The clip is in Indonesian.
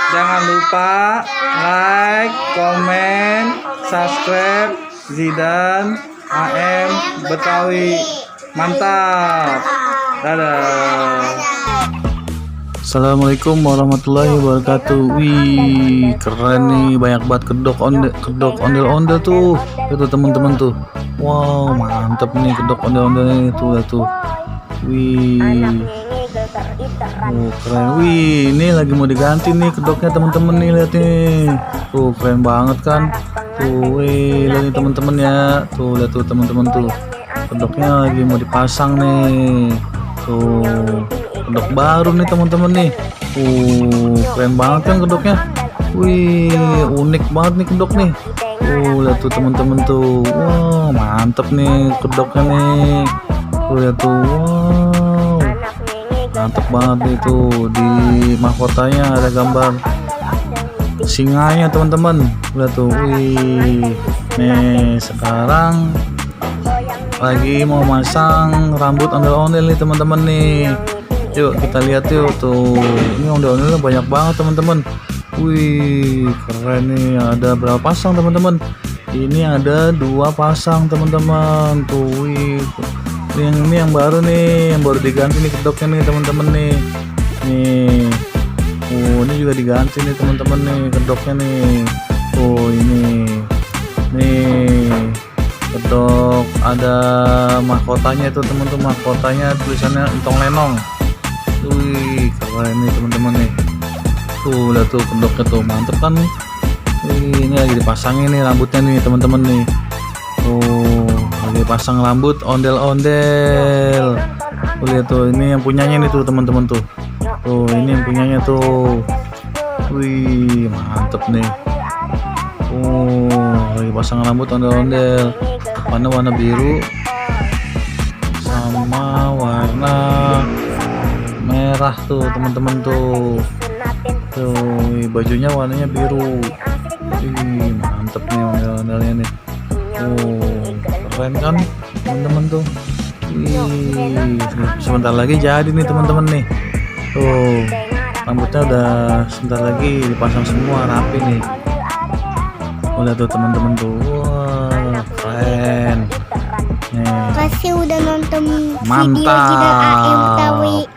Jangan lupa like, komen, subscribe Zidan AM Betawi. Mantap. Dadah. Assalamualaikum warahmatullahi wabarakatuh. Wih, keren nih, banyak banget kedok ondel-ondel tuh. Itu teman-teman tuh. Wow, mantap nih kedok ondel-ondelnya tuh. Wih. Oh, keren. Wih, ini lagi mau diganti nih kedoknya teman-teman nih, lihat nih. Tuh, keren banget kan? Tuh, wih, lihat nih teman-teman ya. Tuh, lihat tuh teman-teman tuh. Kedoknya lagi mau dipasang nih. Tuh, kedok baru nih teman-teman nih. Keren banget kan kedoknya. Wih, unik banget nih kedok nih. Lihat tuh teman-teman tuh. Wow, mantap nih kedoknya nih. Tuh, lihat tuh. Wow, mantap banget itu. Di mahkotanya ada gambar singanya teman-teman. Lihat tuh. Wih, nih sekarang lagi mau masang rambut ondel-ondel nih teman-teman nih. Yuk kita lihat yuk tuh. Ini ondel-ondelnya banyak banget teman-teman. Wih, keren nih. Ada berapa pasang teman-teman? Ini ada 2 pasang teman-teman. Tuh, wih. Ini yang baru nih, yang baru diganti nih kedoknya nih teman-teman nih. Nih. Ini juga diganti nih teman-teman nih kedoknya nih. Ini. Nih. Kedok ada mahkotanya itu teman-teman, mahkotanya tulisannya entong lenong. Wih, keren nih teman-teman nih. Tuh, lihat tuh kedoknya tuh, mantep kan nih. Wih, ini lagi dipasangin nih rambutnya nih teman-teman nih. Tuh, lagi pasang rambut ondel-ondel. Tuh, lihat tuh, ini yang punyanya nih tuh teman-teman tuh. Tuh, ini yang punyanya tuh. Wih, mantep nih. Lagi pasang rambut ondel-ondel. Warna biru sama warna merah tuh teman-teman tuh. Tuh, bajunya warnanya biru. Mantep nih ondel-ondelnya nih. Keren kan teman-teman tuh. Sebentar lagi jadi nih teman-teman nih. Tuh, rambutnya udah sebentar lagi dipasang semua rapi nih. Lihat tuh teman-teman tuh. Wah, keren. Kasih udah nonton Mantap. video Zidan AM Betawi.